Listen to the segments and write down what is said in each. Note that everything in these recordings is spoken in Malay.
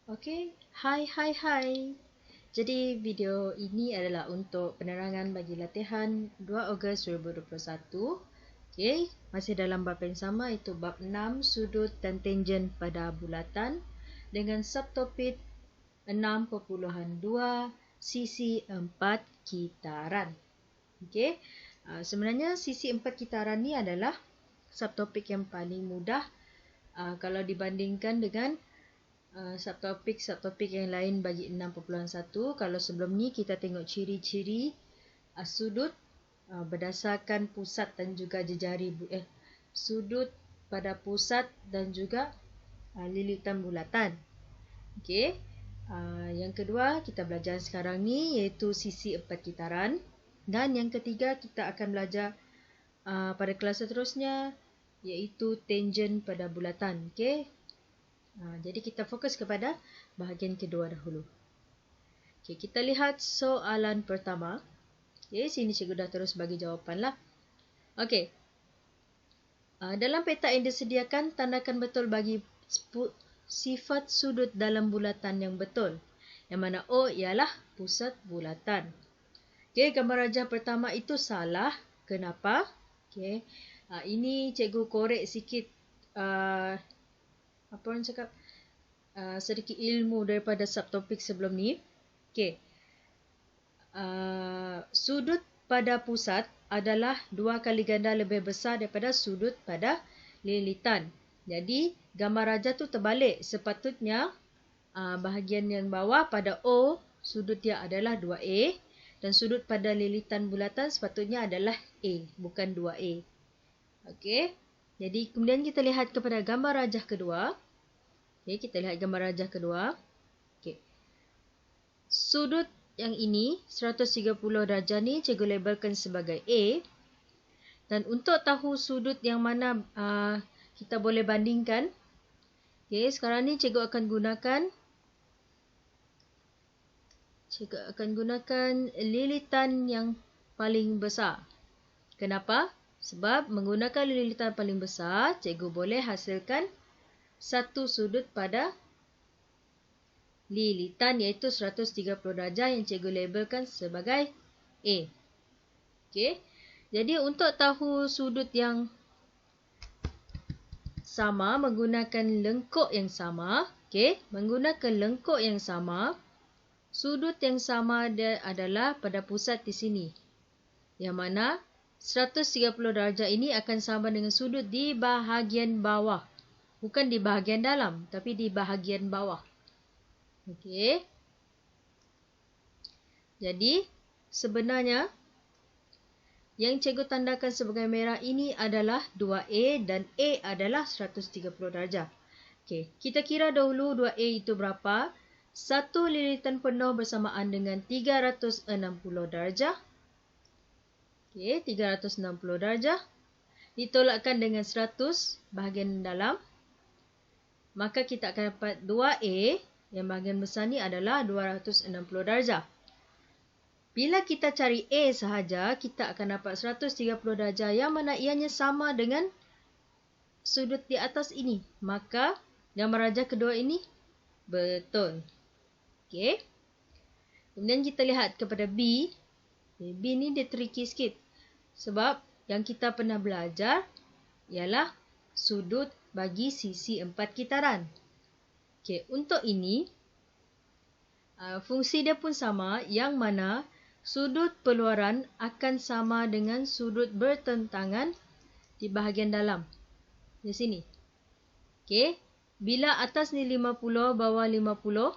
Okey, hai. Jadi video ini adalah untuk penerangan bagi latihan 2 Ogos 2021. Okey, masih dalam bab yang sama iaitu bab 6 sudut dan tangen pada bulatan dengan subtopik 6.2 sisi 4 kitaran. Okey. Sebenarnya sisi 4 kitaran ni adalah subtopik yang paling mudah kalau dibandingkan dengan subtopik yang lain bagi 6.1. Kalau sebelum ni kita tengok ciri-ciri sudut berdasarkan pusat dan juga jejari sudut pada pusat dan juga lilitan bulatan. Okey. Yang kedua kita belajar sekarang ni iaitu sisi 4 kitaran, dan yang ketiga kita akan belajar pada kelas seterusnya iaitu tangen pada bulatan. Okey. Jadi kita fokus kepada bahagian kedua dahulu. Okay, kita lihat soalan pertama. Okay, sini cikgu dah terus bagi jawapan lah. Okay. Dalam peta yang disediakan, tandakan betul bagi sifat sudut dalam bulatan yang betul. Yang mana O ialah pusat bulatan. Okay, gambar rajah pertama itu salah. Kenapa? Okay. Ini cikgu korek sikit apa orang cakap sedikit ilmu daripada subtopik sebelum ni. Okey. Sudut pada pusat adalah 2 kali ganda lebih besar daripada sudut pada lilitan. Jadi gambar rajah tu terbalik. Sepatutnya bahagian yang bawah pada O sudut dia adalah 2A dan sudut pada lilitan bulatan sepatutnya adalah A, bukan 2A. Okey. Jadi kemudian kita lihat kepada gambar rajah kedua. Okay, kita lihat gambar rajah kedua. Okay. Sudut yang ini 130 darjah ni cikgu labelkan sebagai A. Dan untuk tahu sudut yang mana kita boleh bandingkan. Okay, sekarang ni cikgu akan gunakan lilitan yang paling besar. Kenapa? Sebab menggunakan lilitan paling besar, cikgu boleh hasilkan satu sudut pada lilitan iaitu 130 darjah yang cikgu labelkan sebagai A. Okey. Jadi untuk tahu sudut yang sama menggunakan lengkuk yang sama, okey, menggunakan lengkuk yang sama, sudut yang sama dia adalah pada pusat di sini. Yang mana 130 darjah ini akan sama dengan sudut di bahagian bawah. Bukan di bahagian dalam, tapi di bahagian bawah. Okey. Jadi, sebenarnya, yang cikgu tandakan sebagai merah ini adalah 2A dan A adalah 130 darjah. Okey, kita kira dahulu 2A itu berapa. Satu lilitan penuh bersamaan dengan 360 darjah. Okey, 360 darjah. Ditolakkan dengan 100 bahagian dalam. Maka kita akan dapat 2A yang bahagian besar ni adalah 260 darjah. Bila kita cari A sahaja, kita akan dapat 130 darjah yang mana ianya sama dengan sudut di atas ini. Maka gambar rajah kedua ini betul. Okey. Kemudian kita lihat kepada B. B ni dia tricky sikit. Sebab yang kita pernah belajar ialah sudut bagi sisi 4 kitaran. Okey, untuk ini fungsi dia pun sama, yang mana sudut peluaran akan sama dengan sudut bertentangan di bahagian dalam. Di sini. Okey, bila atas ni 50, bawah 50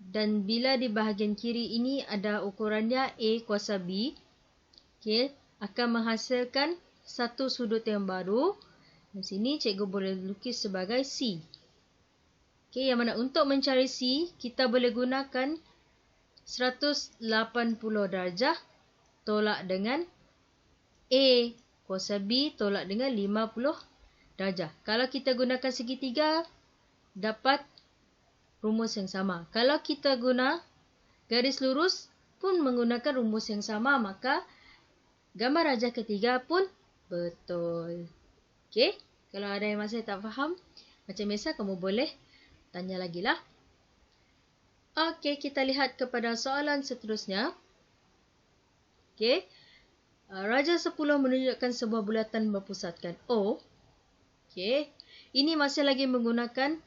dan bila di bahagian kiri ini ada ukurannya A kuasa B, okey, akan menghasilkan satu sudut yang baru. Di sini cikgu boleh lukis sebagai C. Okey, yang mana untuk mencari C, kita boleh gunakan 180 darjah tolak dengan A kuasa B tolak dengan 50 darjah. Kalau kita gunakan segitiga, dapat rumus yang sama. Kalau kita guna garis lurus pun menggunakan rumus yang sama, maka gambar rajah ketiga pun betul. Okey, kalau ada yang masih tak faham, macam biasa kamu boleh tanya lagi lah. Okey, kita lihat kepada soalan seterusnya. Okey. Raja 10 menunjukkan sebuah bulatan berpusatkan O. Okey. Ini masih lagi menggunakan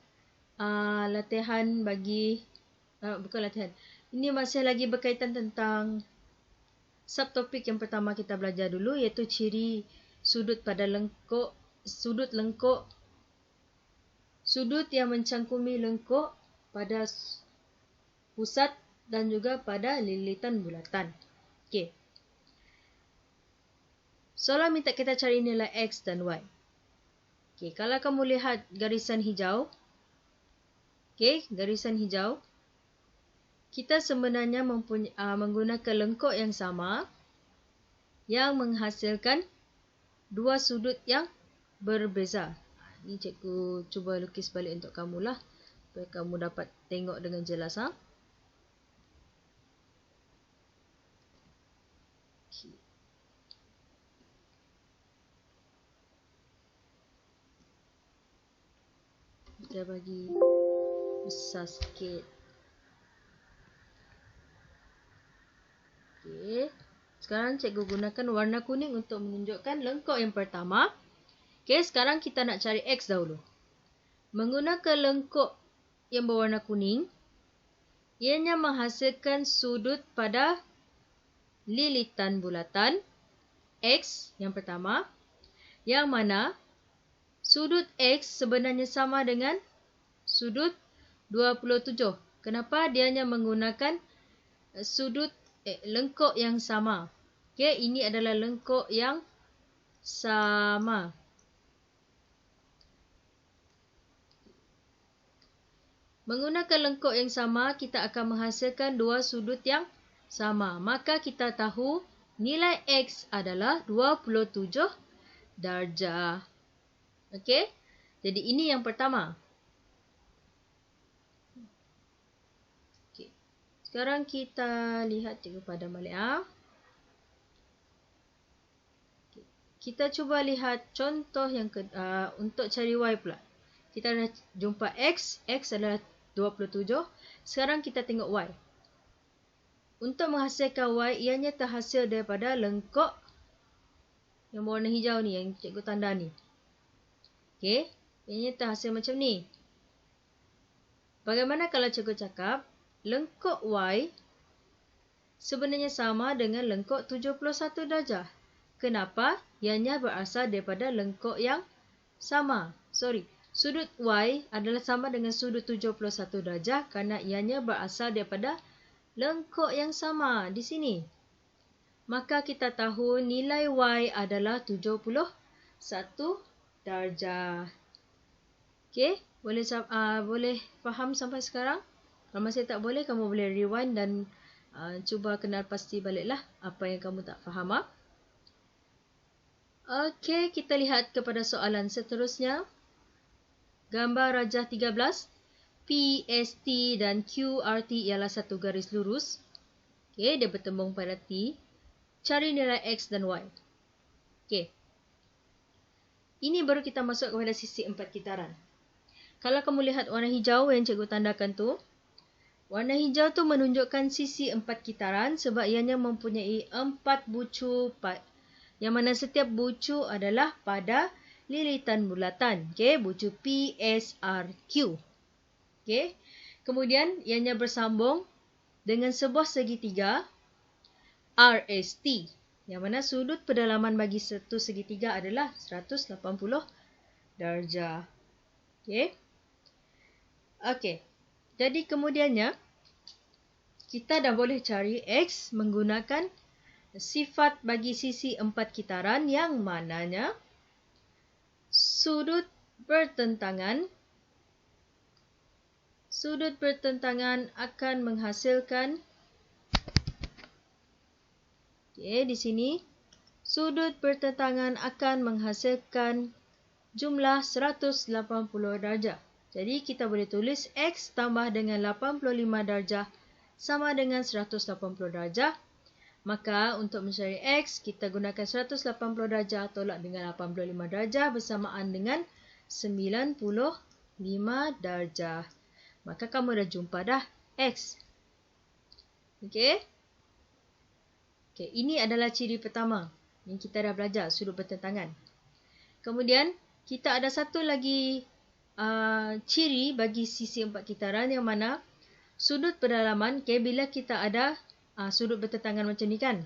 latihan bagi bukan latihan. Ini masih lagi berkaitan tentang subtopik yang pertama kita belajar dulu, iaitu ciri sudut pada lengkuk, sudut lengkuk, sudut yang mencangkumi lengkuk pada pusat dan juga pada lilitan bulatan. Okey. Soalan minta kita cari nilai X dan Y. Okey, kalau kamu lihat garisan hijau, okey, garisan hijau, kita sebenarnya menggunakan lengkuk yang sama yang menghasilkan dua sudut yang berbeza. Ini cikgu cuba lukis balik untuk kamu lah, supaya kamu dapat tengok dengan jelas. Kita bagi besar sikit. Okey. Sekarang cikgu gunakan warna kuning untuk menunjukkan lengkuk yang pertama. Okey, sekarang kita nak cari X dahulu. Menggunakan lengkuk yang berwarna kuning, ianya menghasilkan sudut pada lilitan bulatan X yang pertama, yang mana sudut X sebenarnya sama dengan sudut 27. Kenapa? Dia hanya menggunakan sudut lengkuk yang sama. Okey, ini adalah lengkuk yang sama. Menggunakan lengkuk yang sama, kita akan menghasilkan dua sudut yang sama. Maka kita tahu nilai X adalah 27 darjah. Okey? Jadi ini yang pertama. Okey. Sekarang kita lihat cikgu pada balik. Okay. Kita cuba lihat contoh yang untuk cari Y pula. Kita dah jumpa X. X adalah 27. Sekarang kita tengok Y. Untuk menghasilkan Y, ianya terhasil daripada lengkuk yang berwarna hijau ni, yang cikgu tanda ni. Okey, ianya terhasil macam ni. Bagaimana kalau cikgu cakap, lengkuk Y sebenarnya sama dengan lengkuk 71 darjah. Kenapa? Ianya berasal daripada lengkuk yang sama. Sudut Y adalah sama dengan sudut 71 darjah kerana ianya berasal daripada lengkuk yang sama di sini. Maka kita tahu nilai Y adalah 71 darjah. Okey, boleh faham sampai sekarang? Kalau masih tak boleh, kamu boleh rewind dan cuba kenal pasti baliklah apa yang kamu tak faham. Okey, kita lihat kepada soalan seterusnya. Gambar rajah 13, PST dan QRT ialah satu garis lurus. Okey, dia bertembung pada T. Cari nilai X dan Y. Okey. Ini baru kita masuk kepada sisi 4 kitaran. Kalau kamu lihat warna hijau yang cikgu tandakan tu, warna hijau tu menunjukkan sisi 4 kitaran sebab ianya mempunyai 4 bucu, yang mana setiap bucu adalah pada lilitan bulatan. Okey, bucu P, S, R, Q. Okey. Kemudian ianya bersambung dengan sebuah segitiga RST, yang mana sudut pedalaman bagi satu segitiga adalah 180 darjah. Okey. Okey. Jadi kemudiannya kita dah boleh cari X menggunakan sifat bagi sisi 4 kitaran yang mananya sudut bertentangan akan menghasilkan, di sini sudut bertentangan akan menghasilkan jumlah 180 darjah. Jadi kita boleh tulis X tambah dengan 85 darjah sama dengan 180 darjah. Maka untuk mencari X, kita gunakan 180 darjah tolak dengan 85 darjah bersamaan dengan 95 darjah. maka kamu dah jumpa dah X. Okey? Okey, ini adalah ciri pertama yang kita dah belajar, sudut bertentangan. Kemudian, kita ada satu lagi ciri bagi sisi empat kitaran yang mana sudut pendalaman, bila kita ada sudut bertentangan macam ni kan.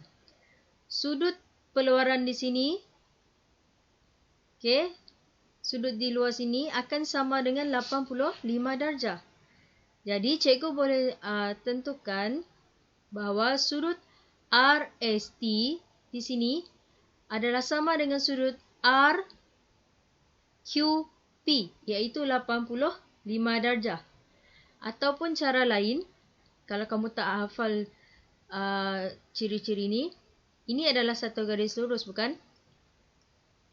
Sudut peluaran di sini, sudut di luar sini akan sama dengan 85 darjah. Jadi, cikgu boleh tentukan bahawa sudut RST di sini adalah sama dengan sudut RQP, iaitu 85 darjah. Ataupun cara lain, kalau kamu tak hafal ciri-ciri ini adalah satu garis lurus, bukan?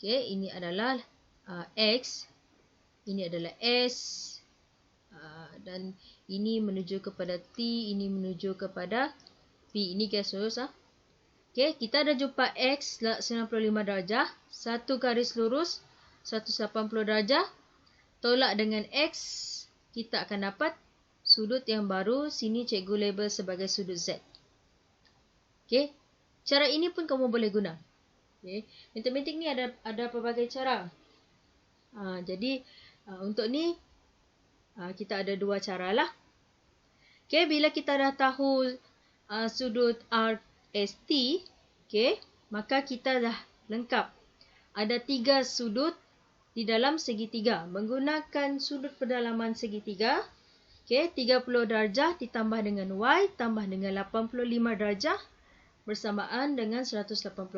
Ini adalah X, ini adalah S, dan ini menuju kepada T, ini menuju kepada P. Ini garis lurus. Kita dah jumpa X 95 darjah, satu garis lurus 180 darjah. Tolak dengan X, kita akan dapat sudut yang baru. Sini cikgu label sebagai sudut Z. Cara ini pun kamu boleh guna. Matematik ni ada pelbagai cara. Jadi untuk ni kita ada dua cara lah. Bila kita dah tahu sudut RST, maka kita dah lengkap. Ada 3 sudut di dalam segitiga. Menggunakan sudut pendalaman segitiga, 30 darjah ditambah dengan Y tambah dengan 85 darjah bersamaan dengan 180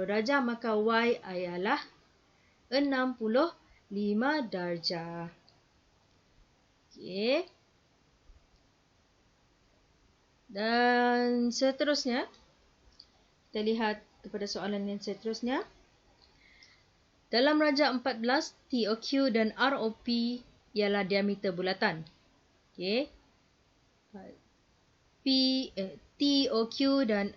darjah, maka Y ialah 65 darjah. Dan seterusnya, kita lihat kepada soalan yang seterusnya. Dalam rajak 14, TOQ dan ROP ialah diameter bulatan. TOQ dan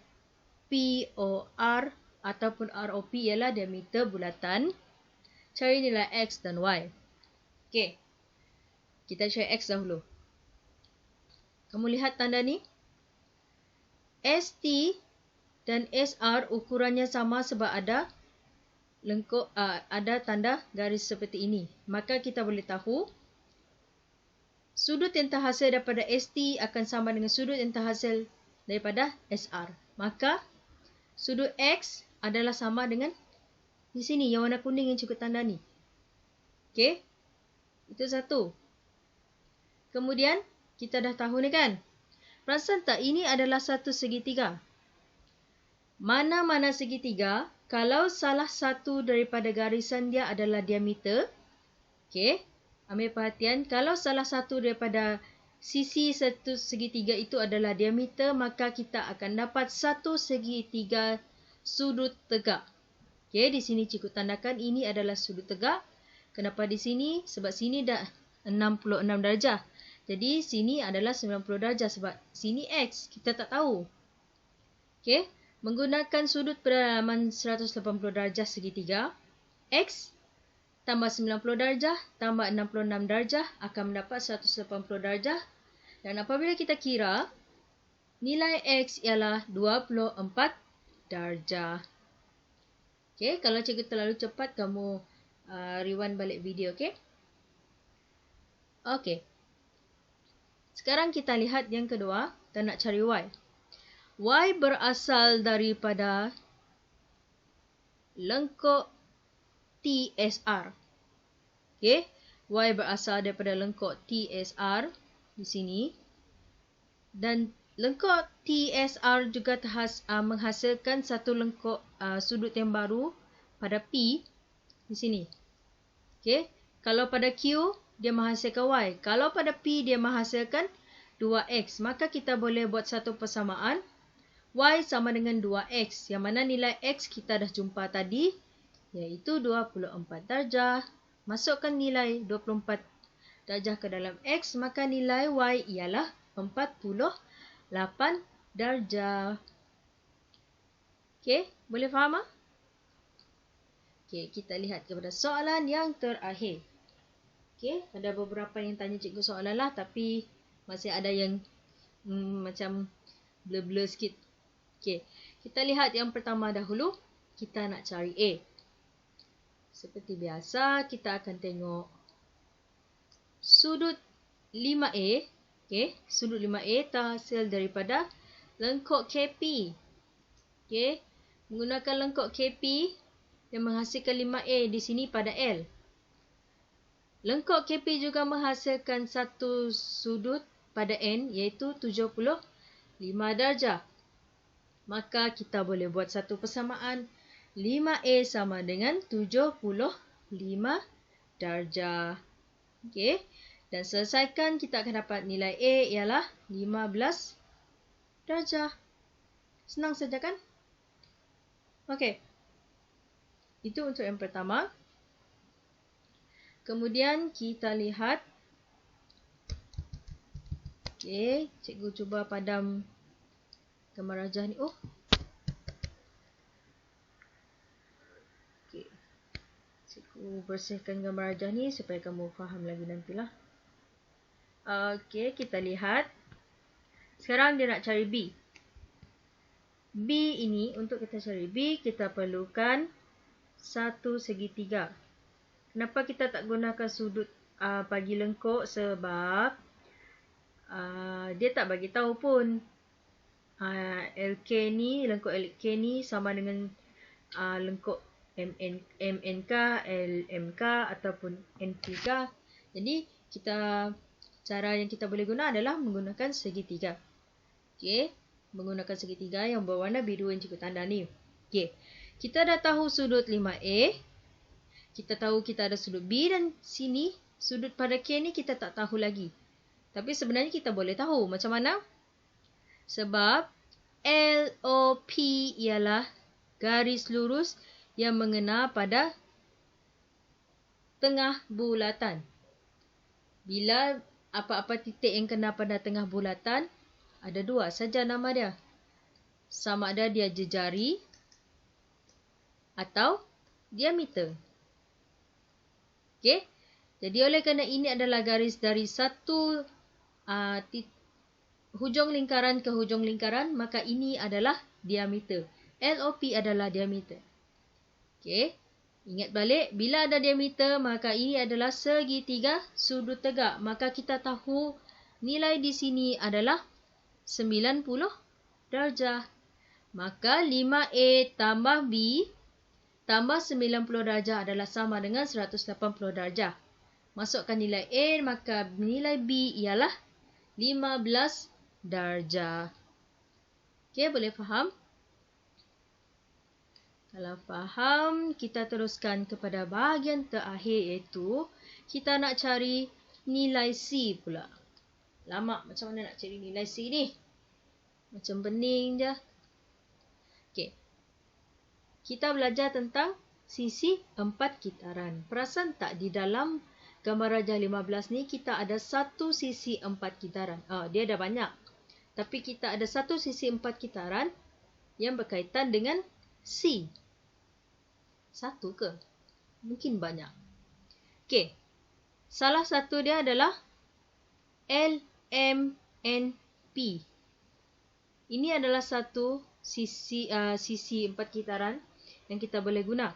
POR ataupun ROP ialah diameter bulatan. Cari nilai X dan Y. Kita cari X dahulu. Kamu lihat tanda ni? ST dan SR ukurannya sama sebab ada ada tanda garis seperti ini. Maka kita boleh tahu sudut yang terhasil daripada ST akan sama dengan sudut yang terhasil daripada SR. Maka sudut X adalah sama dengan di sini yang warna kuning yang cikgu tanda ni. Itu satu. Kemudian kita dah tahu ni kan. Perasan tak, ini adalah satu segitiga. Mana-mana segitiga, kalau salah satu daripada garisan dia adalah diameter, ambil perhatian, kalau salah satu daripada sisi satu segitiga itu adalah diameter, maka kita akan dapat satu segitiga sudut tegak. Di sini cikgu tandakan ini adalah sudut tegak. Kenapa di sini? Sebab sini dah 66 darjah. Jadi sini adalah 90 darjah sebab sini X, kita tak tahu. Menggunakan sudut pendalaman 180 darjah segitiga, X tambah 90 darjah tambah 66 darjah akan mendapat 180 darjah. Dan apabila kita kira, nilai X ialah 24 darjah. Kalau cikgu terlalu cepat, kamu rewind balik video. Sekarang kita lihat yang kedua, kita nak cari Y. Y berasal daripada lengkuk TSR. Y berasal daripada lengkuk TSR di sini. Dan lengkuk TSR juga menghasilkan satu lengkuk sudut yang baru pada P di sini. Kalau pada Q, dia menghasilkan Y. Kalau pada P, dia menghasilkan 2X. Maka kita boleh buat satu persamaan. Y sama dengan 2X. Yang mana nilai X kita dah jumpa tadi, iaitu 24 darjah. Masukkan nilai 24 darjah ke dalam X, maka nilai Y ialah 48 darjah. Boleh faham? Kita lihat kepada soalan yang terakhir. Ada beberapa yang tanya cikgu soalan lah, tapi Masih ada yang macam blur-blur sikit. Okey, kita lihat yang pertama dahulu. Kita nak cari A. Seperti biasa, kita akan tengok sudut 5A. Okey, sudut 5A terhasil daripada lengkok KP. Okey, menggunakan lengkok KP yang menghasilkan 5A di sini pada L. Lengkok KP juga menghasilkan satu sudut pada N, iaitu 75 darjah. Maka kita boleh buat satu persamaan. 5A sama dengan 75 darjah. Okey. Dan selesaikan, kita akan dapat nilai A ialah 15 darjah. Senang saja kan? Okey. Itu untuk yang pertama. Kemudian kita lihat. Okey, cikgu cuba padam gambar rajah ni. Oh. Okey. Cikgu bersihkan gambar rajah ni supaya kamu faham lagi nantilah. Okey, kita lihat. Sekarang dia nak cari B. B ini, untuk kita cari B, kita perlukan satu segitiga. Kenapa kita tak gunakan sudut bagi lengkok? Sebab dia tak bagi tahu pun LK ni, lengkok LK ni sama dengan lengkok MNK, LMK ataupun NPK. Jadi cara yang kita boleh guna adalah menggunakan segitiga. Okey, menggunakan segitiga yang berwarna biru yang cikgu tanda ni. Okey, kita dah tahu sudut 5A. Kita tahu kita ada sudut B dan sini sudut pada K ni kita tak tahu lagi. Tapi sebenarnya kita boleh tahu macam mana? Sebab LOP ialah garis lurus yang mengena pada tengah bulatan. Bila apa-apa titik yang kena pada tengah bulatan, ada dua saja nama dia. Sama ada dia jejari atau diameter. Okey. Jadi oleh kerana ini adalah garis dari satu hujung lingkaran ke hujung lingkaran, maka ini adalah diameter. LOP adalah diameter. Okey. Ingat balik, bila ada diameter, maka ini adalah segitiga sudut tegak. Maka kita tahu nilai di sini adalah 90 darjah. Maka 5A tambah B tambah 90 darjah adalah sama dengan 180 darjah. Masukkan nilai A, maka nilai B ialah 15 darjah. Okey, boleh faham? Kalau faham, kita teruskan kepada bahagian terakhir, iaitu kita nak cari nilai C pula. Lama, macam mana nak cari nilai C ni? Macam bening je. Okey. Kita belajar tentang sisi 4 kitaran. Perasan tak di dalam gambar rajah 15 ni kita ada satu sisi 4 kitaran. Dia ada banyak. Tapi kita ada satu sisi 4 kitaran yang berkaitan dengan C. Satu ke? Mungkin banyak. Okey. Salah satu dia adalah LMNP. Ini adalah satu sisi 4 kitaran yang kita boleh guna.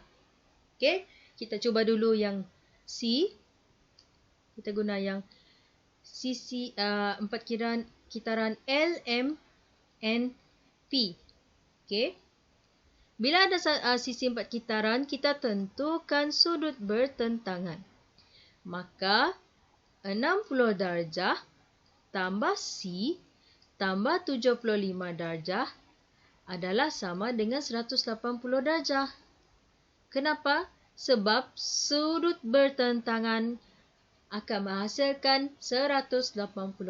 Okey, kita cuba dulu yang C. Kita guna yang sisi 4 kitaran LMNP. Okey. Bila ada sisi 4 kitaran, kita tentukan sudut bertentangan. Maka 60 darjah tambah C tambah 75 darjah adalah sama dengan 180 darjah. Kenapa? Sebab sudut bertentangan akan menghasilkan 180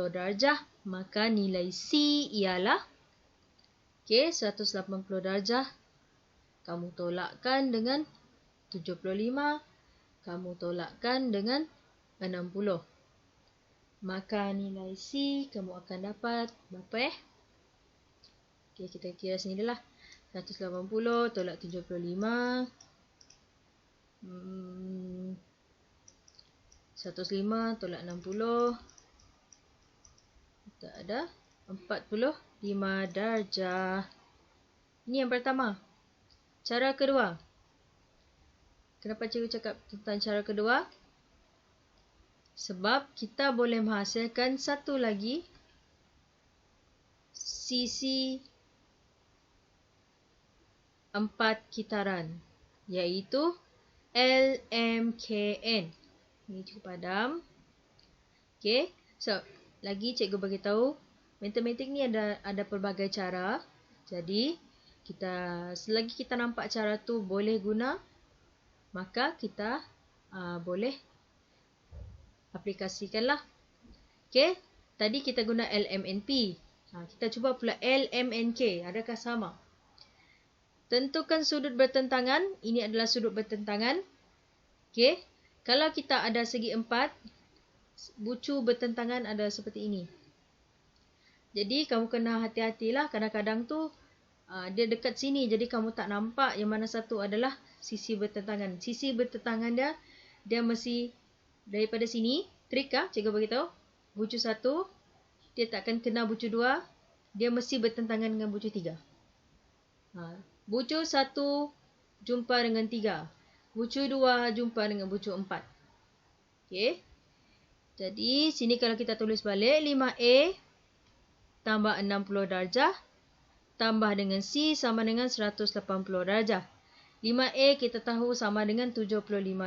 darjah. Maka nilai C ialah 180 darjah. Kamu tolakkan dengan 75. Kamu tolakkan dengan 60. Maka nilai C kamu akan dapat berapa? Okey, kita kira sini dulu lah. 180 tolak 75. 105 tolak 60. kita ada 45 darjah. Ini yang pertama. Cara kedua. Kenapa cikgu cakap tentang cara kedua? Sebab kita boleh menghasilkan satu lagi sisi 4 kitaran, iaitu LMKN. Ini cukup padam. Okay, so lagi cikgu bagi tahu, matematik ni ada pelbagai cara. Jadi selagi kita nampak cara tu boleh guna, maka kita boleh aplikasikanlah. Okay, tadi kita guna LMNP. Kita cuba pula LMNK. Adakah sama? Tentukan sudut bertentangan. Ini adalah sudut bertentangan. Okay, kalau kita ada segi 4, bucu bertentangan ada seperti ini. Jadi kamu kena hati-hatilah. Kadang-kadang tu dia dekat sini, jadi kamu tak nampak yang mana satu adalah sisi bertentangan. Sisi bertentangan dia mesti daripada sini. Trik cikgu beritahu. Bucu 1, dia takkan kena bucu 2. Dia mesti bertentangan dengan bucu 3. Bucu 1 jumpa dengan 3. Bucu 2 jumpa dengan bucu 4. Okey. Jadi sini kalau kita tulis balik, 5A tambah 60 darjah tambah dengan C sama dengan 180 darjah. 5A kita tahu sama dengan 75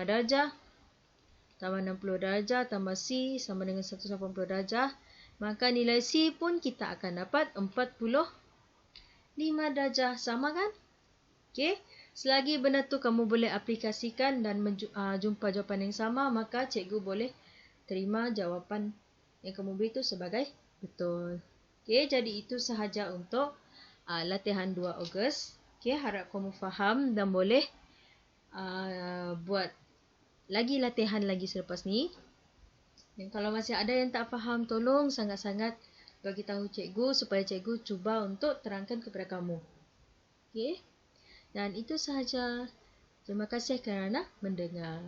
darjah. Tambah 60 darjah tambah C sama dengan 180 darjah. Maka nilai C pun kita akan dapat 45 darjah. Sama kan? Okey. Selagi benda tu kamu boleh aplikasikan dan jumpa jawapan yang sama, maka cikgu boleh terima jawapan yang kamu beri itu sebagai betul. Okey, jadi itu sahaja untuk latihan 2 Ogos. Okey, harap kamu faham dan boleh buat lagi latihan lagi selepas ni. Dan kalau masih ada yang tak faham, tolong sangat-sangat bagi tahu cikgu supaya cikgu cuba untuk terangkan kepada kamu. Okey. Dan itu sahaja. Terima kasih kerana mendengar.